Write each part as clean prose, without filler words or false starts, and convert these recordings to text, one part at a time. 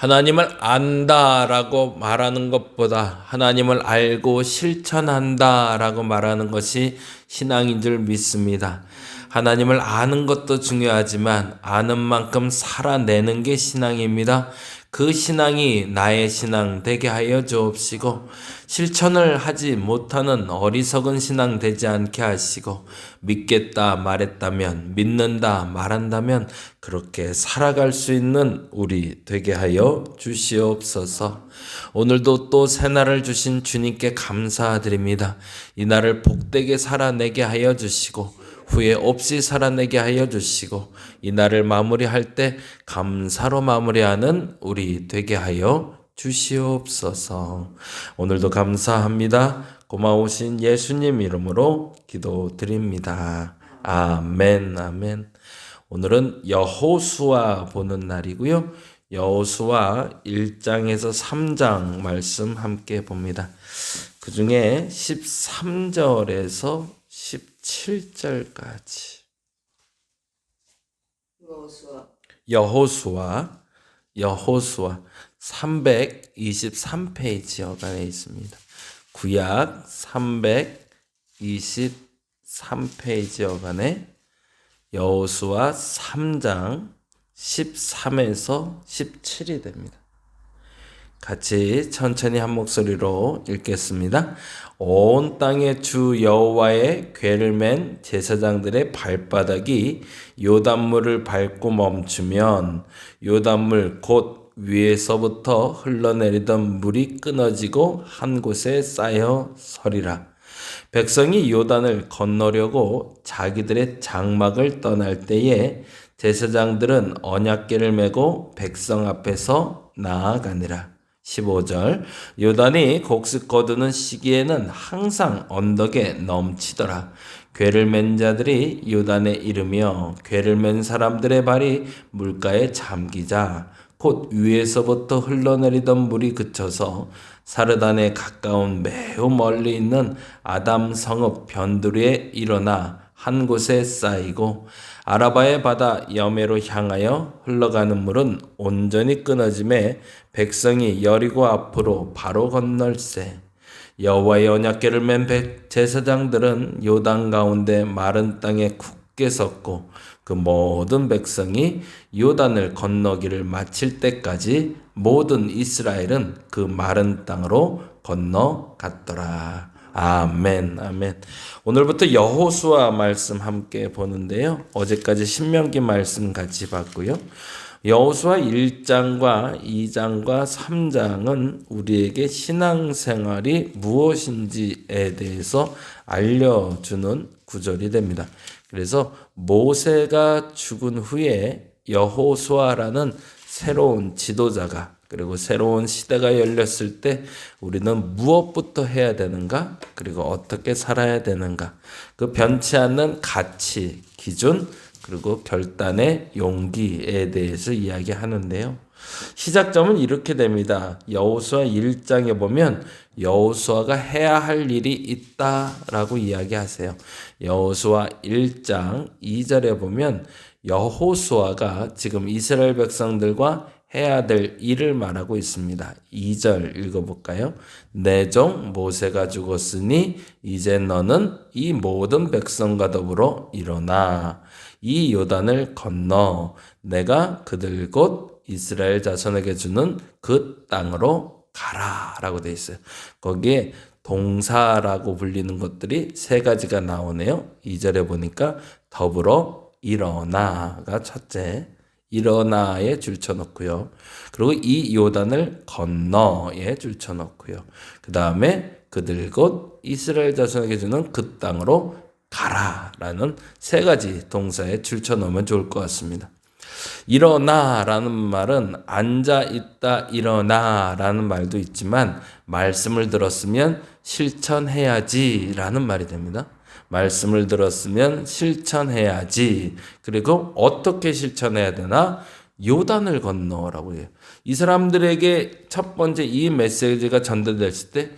하나님을 안다라고 말하는 것보다 하나님을 알고 실천한다라고 말하는 것이 신앙인 줄 믿습니다. 하나님을 아는 것도 중요하지만 아는 만큼 살아내는 게 신앙입니다. 그 신앙이 나의 신앙 되게 하여 주옵시고 실천을 하지 못하는 어리석은 신앙 되지 않게 하시고 믿겠다 말했다면 믿는다 말한다면 그렇게 살아갈 수 있는 우리 되게 하여 주시옵소서. 오늘도 또 새날을 주신 주님께 감사드립니다. 이 날을 복되게 살아내게 하여 주시고 후회 없이 살아내게 하여 주시고 이 날을 마무리할 때 감사로 마무리하는 우리 되게 하여 주시옵소서. 오늘도 감사합니다. 고마우신 예수님 이름으로 기도드립니다. 아멘, 아멘. 오늘은 여호수아 보는 날이고요. 여호수아 1장에서 3장 말씀 함께 봅니다. 그 중에 13절에서 17절까지. 여호수아 323페이지 여간에 있습니다. 구약 323페이지 여간에 여호수아 3장 13에서 17이 됩니다. 같이 천천히 한 목소리로 읽겠습니다. 온 땅의 주 여호와의 궤를 맨 제사장들의 발바닥이 요단물을 밟고 멈추면 요단물 곧 위에서부터 흘러내리던 물이 끊어지고 한 곳에 쌓여 서리라. 백성이 요단을 건너려고 자기들의 장막을 떠날 때에 제사장들은 언약궤를 메고 백성 앞에서 나아가니라. 15절 요단이 곡식 거두는 시기에는 항상 언덕에 넘치더라. 궤를 맨 자들이 요단에 이르며 궤를 맨 사람들의 발이 물가에 잠기자 곧 위에서부터 흘러내리던 물이 그쳐서 사르단에 가까운 매우 멀리 있는 아담 성읍 변두리에 일어나 한 곳에 쌓이고 아라바의 바다 여매로 향하여 흘러가는 물은 온전히 끊어짐에 백성이 여리고 앞으로 바로 건널세. 여호와의 언약궤를 맨 제사장들은 요단 가운데 마른 땅에 굳게 섰고 그 모든 백성이 요단을 건너기를 마칠 때까지 모든 이스라엘은 그 마른 땅으로 건너갔더라. 아멘, 아멘. 오늘부터 여호수아 말씀 함께 보는데요. 어제까지 신명기 말씀 같이 봤고요. 여호수아 1장과 2장과 3장은 우리에게 신앙생활이 무엇인지에 대해서 알려주는 구절이 됩니다. 그래서 모세가 죽은 후에 여호수아라는 새로운 지도자가 그리고 새로운 시대가 열렸을 때 우리는 무엇부터 해야 되는가? 그리고 어떻게 살아야 되는가? 그 변치 않는 가치, 기준, 그리고 결단의 용기에 대해서 이야기하는데요. 시작점은 이렇게 됩니다. 여호수아 1장에 보면 여호수아가 해야 할 일이 있다라고 이야기하세요. 여호수아 1장 2절에 보면 여호수아가 지금 이스라엘 백성들과 해야 될 일을 말하고 있습니다. 2절 읽어볼까요? 내 종 모세가 죽었으니 이제 너는 이 모든 백성과 더불어 일어나 이 요단을 건너 내가 그들 곧 이스라엘 자손에게 주는 그 땅으로 가라 라고 되어 있어요. 거기에 동사라고 불리는 것들이 세 가지가 나오네요. 2절에 보니까 더불어 일어나가 첫째, 일어나에 줄쳐놓고요. 그리고 이 요단을 건너에 줄쳐놓고요. 그 다음에 그들 곧 이스라엘 자손에게 주는 그 땅으로 가라라는 세 가지 동사에 줄쳐놓으면 좋을 것 같습니다. 일어나라는 말은 앉아있다 일어나라는 말도 있지만 말씀을 들었으면 실천해야지라는 말이 됩니다. 말씀을 들었으면 실천해야지. 그리고 어떻게 실천해야 되나? 요단을 건너라고 해요. 이 사람들에게 첫 번째 이 메시지가 전달됐을 때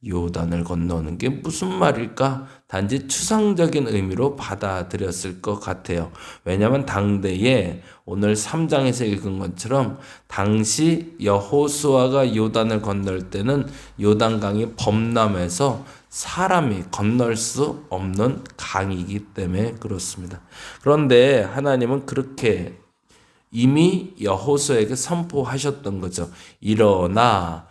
요단을 건너는 게 무슨 말일까? 단지 추상적인 의미로 받아들였을 것 같아요. 왜냐하면 당대에 오늘 3장에서 읽은 것처럼 당시 여호수아가 요단을 건널 때는 요단강이 범람해서 사람이 건널 수 없는 강이기 때문에 그렇습니다. 그런데 하나님은 그렇게 이미 여호수아에게 선포하셨던 거죠. 일어나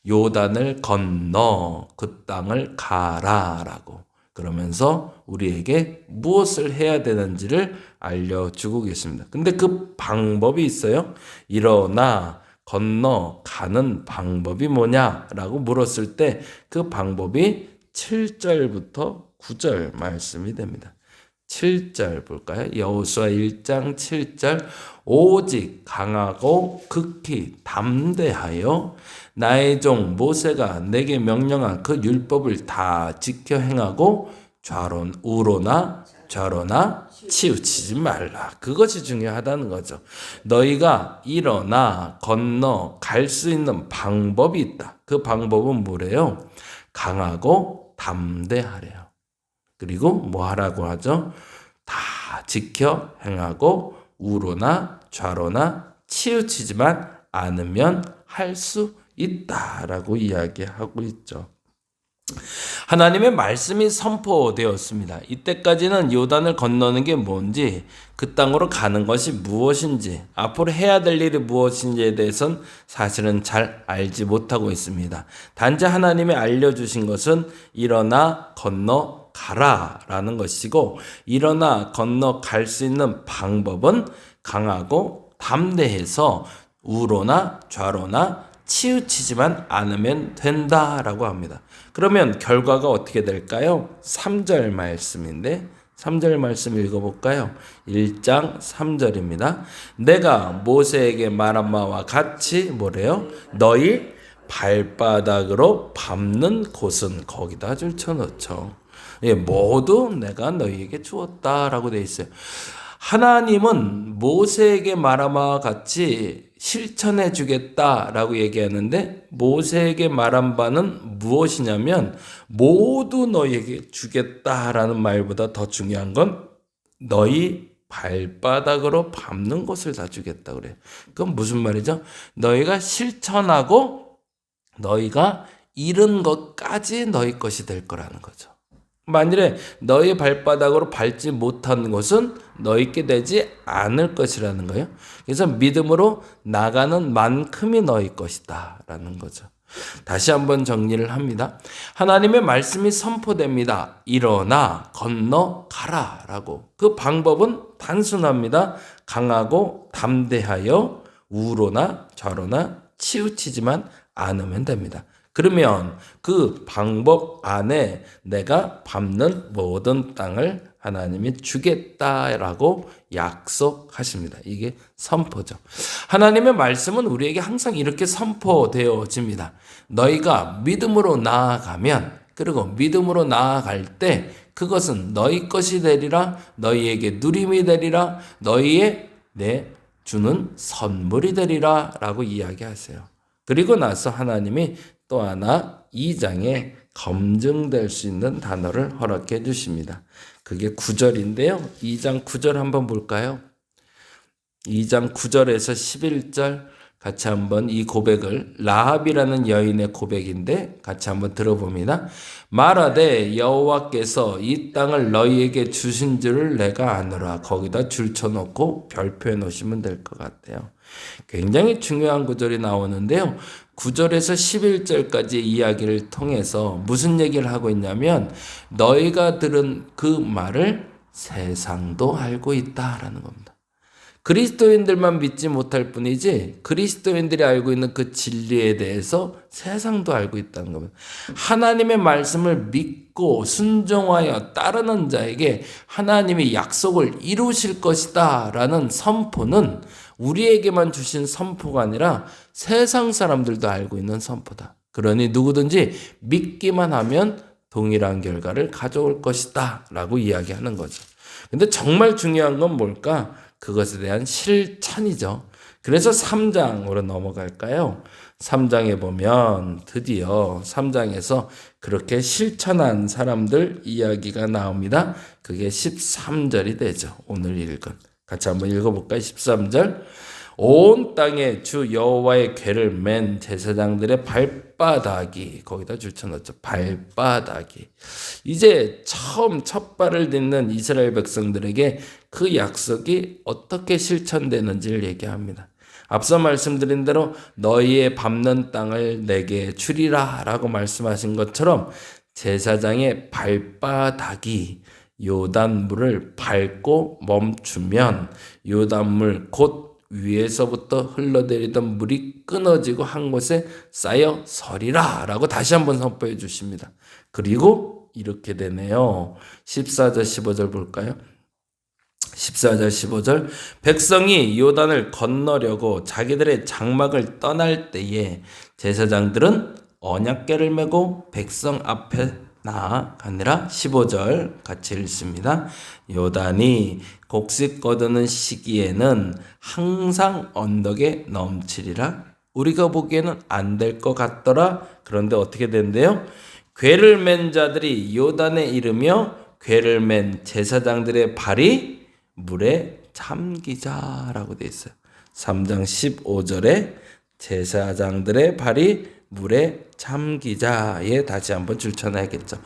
요단을 건너 그 땅을 가라라고. 그러면서 우리에게 무엇을 해야 되는지를 알려주고 계십니다. 근데 그 방법이 있어요. 일어나 건너 가는 방법이 뭐냐라고 물었을 때 그 방법이 7절부터 9절 말씀이 됩니다. 7절 볼까요? 여호수아 1장 7절 오직 강하고 극히 담대하여 나의 종 모세가 내게 명령한 그 율법을 다 지켜 행하고 우로나 좌로나 치우치지 말라. 그것이 중요하다는 거죠. 너희가 일어나 건너 갈 수 있는 방법이 있다. 그 방법은 뭐래요? 강하고 담대하래요. 그리고 뭐 하라고 하죠? 다 지켜 행하고 우로나 좌로나 치우치지만 않으면 할 수 있다라고 이야기하고 있죠. 하나님의 말씀이 선포되었습니다. 이때까지는 요단을 건너는 게 뭔지, 그 땅으로 가는 것이 무엇인지, 앞으로 해야 될 일이 무엇인지에 대해서는 사실은 잘 알지 못하고 있습니다. 단지 하나님이 알려주신 것은 일어나 건너 가라라는 것이고, 일어나 건너 갈 수 있는 방법은 강하고 담대해서 우로나 좌로나 치우치지만 않으면 된다라고 합니다. 그러면 결과가 어떻게 될까요? 3절 말씀인데 3절 말씀 읽어볼까요? 1장 3절입니다. 내가 모세에게 말한 바와 같이 뭐래요? 너희 발바닥으로 밟는 곳은 거기다 줄쳐놓죠. 예, 모두 내가 너희에게 주었다라고 되어 있어요. 하나님은 모세에게 말한 바와 같이 실천해 주겠다라고 얘기하는데 모세에게 말한 바는 무엇이냐면 모두 너희에게 주겠다라는 말보다 더 중요한 건 너희 발바닥으로 밟는 것을 다 주겠다 그래요. 그건 무슨 말이죠? 너희가 실천하고 너희가 잃은 것까지 너희 것이 될 거라는 거죠. 만일에 너희 발바닥으로 밟지 못한 것은 너희께 되지 않을 것이라는 거예요. 그래서 믿음으로 나가는 만큼이 너희 것이다 라는 거죠. 다시 한번 정리를 합니다. 하나님의 말씀이 선포됩니다. 일어나 건너가라 라고. 그 방법은 단순합니다. 강하고 담대하여 우로나 좌로나 치우치지만 않으면 됩니다. 그러면 그 방법 안에 내가 밟는 모든 땅을 하나님이 주겠다라고 약속하십니다. 이게 선포죠. 하나님의 말씀은 우리에게 항상 이렇게 선포되어집니다. 너희가 믿음으로 나아가면, 그리고 믿음으로 나아갈 때 그것은 너희 것이 되리라, 너희에게 누림이 되리라, 너희의 주는 선물이 되리라 라고 이야기하세요. 그리고 나서 하나님이 또 하나 2장에 검증될 수 있는 단어를 허락해 주십니다. 그게 9절인데요. 2장 9절 한번 볼까요? 2장 9절에서 11절 같이 한번 이 고백을, 라합이라는 여인의 고백인데 같이 한번 들어봅니다. 말하되 여호와께서 이 땅을 너희에게 주신 줄을 내가 아노라. 거기다 줄쳐놓고 별표해 놓으시면 될 것 같아요. 굉장히 중요한 구절이 나오는데요. 9절에서 11절까지 이야기를 통해서 무슨 얘기를 하고 있냐면 너희가 들은 그 말을 세상도 알고 있다라는 겁니다. 그리스도인들만 믿지 못할 뿐이지 그리스도인들이 알고 있는 그 진리에 대해서 세상도 알고 있다는 겁니다. 하나님의 말씀을 믿고 순종하여 따르는 자에게 하나님이 약속을 이루실 것이다 라는 선포는 우리에게만 주신 선포가 아니라 세상 사람들도 알고 있는 선포다. 그러니 누구든지 믿기만 하면 동일한 결과를 가져올 것이다 라고 이야기하는 거죠. 근데 정말 중요한 건 뭘까? 그것에 대한 실천이죠. 그래서 3장으로 넘어갈까요? 3장에 보면 드디어 3장에서 그렇게 실천한 사람들 이야기가 나옵니다. 그게 13절이 되죠. 오늘 읽은. 같이 한번 읽어볼까요? 13절. 온 땅에 주 여호와의 궤를 맨 제사장들의 발바닥이, 거기다 줄쳐넣었죠. 발바닥이. 이제 처음 첫 발을 딛는 이스라엘 백성들에게 그 약속이 어떻게 실천되는지를 얘기합니다. 앞서 말씀드린 대로 너희의 밟는 땅을 내게 주리라 라고 말씀하신 것처럼 제사장의 발바닥이 요단물을 밟고 멈추면 요단물 곧 위에서부터 흘러내리던 물이 끊어지고 한 곳에 쌓여 서리라 라고 다시 한번 선포해 주십니다. 그리고 이렇게 되네요. 14절 15절 볼까요? 14절 15절. 백성이 요단을 건너려고 자기들의 장막을 떠날 때에 제사장들은 언약궤를 메고 백성 앞에 나아가니라. 15절 같이 읽습니다. 요단이 곡식 거두는 시기에는 항상 언덕에 넘치리라. 우리가 보기에는 안 될 것 같더라. 그런데 어떻게 된대요? 궤를 맨 자들이 요단에 이르며 궤를 맨 제사장들의 발이 물에 잠기자라고 되어 있어요. 3장 15절에 제사장들의 발이 물에 잠기자에 다시 한번 줄쳐놔야겠죠.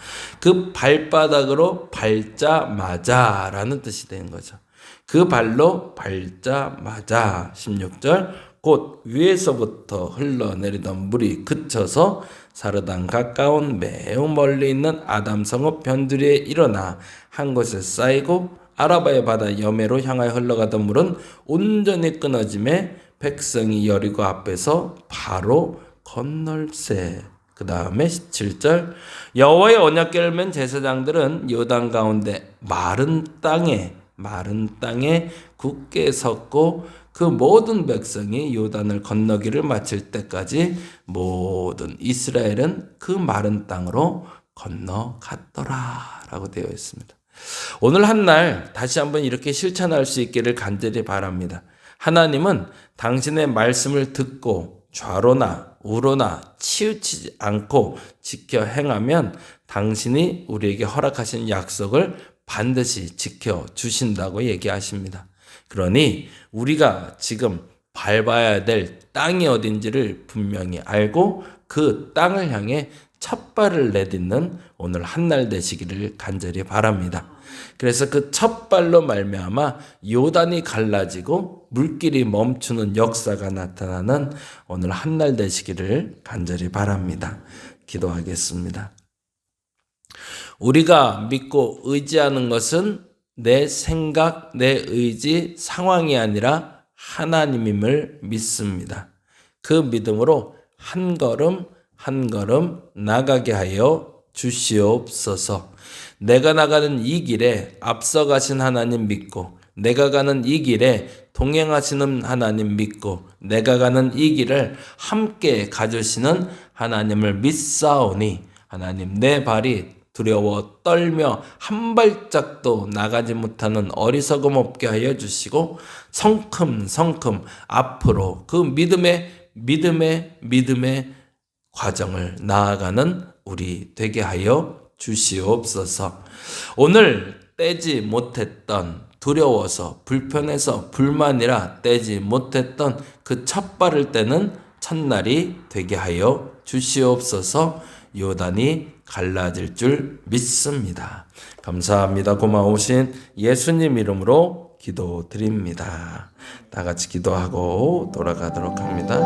그 발바닥으로 밟자마자 라는 뜻이 되는 거죠. 그 발로 밟자마자 16절 곧 위에서부터 흘러내리던 물이 그쳐서 사르단 가까운 매우 멀리 있는 아담성읍 변두리에 일어나 한 곳에 쌓이고 아라바의 바다 여매로 향하여 흘러가던 물은 온전히 끊어짐에 백성이 여리고 앞에서 바로 건널세. 그 다음에 17절 여호와의 언약궤를 맨 제사장들은 요단 가운데 마른 땅에 굳게 섰고 그 모든 백성이 요단을 건너기를 마칠 때까지 모든 이스라엘은 그 마른 땅으로 건너갔더라 라고 되어 있습니다. 오늘 한날 다시 한번 이렇게 실천할 수 있기를 간절히 바랍니다. 하나님은 당신의 말씀을 듣고 좌로나 우로나 치우치지 않고 지켜 행하면 당신이 우리에게 허락하신 약속을 반드시 지켜주신다고 얘기하십니다. 그러니 우리가 지금 밟아야 될 땅이 어딘지를 분명히 알고 그 땅을 향해 첫 발을 내딛는 오늘 한날 되시기를 간절히 바랍니다. 그래서 그 첫 발로 말미암아 요단이 갈라지고 물길이 멈추는 역사가 나타나는 오늘 한날 되시기를 간절히 바랍니다. 기도하겠습니다. 우리가 믿고 의지하는 것은 내 생각, 내 의지, 상황이 아니라 하나님임을 믿습니다. 그 믿음으로 한 걸음 한 걸음 나가게 하여 주시옵소서. 내가 나가는 이 길에 앞서가신 하나님 믿고 내가 가는 이 길에 동행하시는 하나님 믿고 내가 가는 이 길을 함께 가주시는 하나님을 믿사오니 하나님 내 발이 두려워 떨며 한 발짝도 나가지 못하는 어리석음 없게 하여 주시고 성큼성큼 앞으로 그 믿음의 과정을 나아가는 우리 되게 하여 주시옵소서. 오늘 떼지 못했던 두려워서 불편해서 불만이라 떼지 못했던 그 첫 발을 떼는 첫날이 되게 하여 주시옵소서. 요단이 갈라질 줄 믿습니다. 감사합니다. 고마우신 예수님 이름으로 기도드립니다. 다 같이 기도하고 돌아가도록 합니다.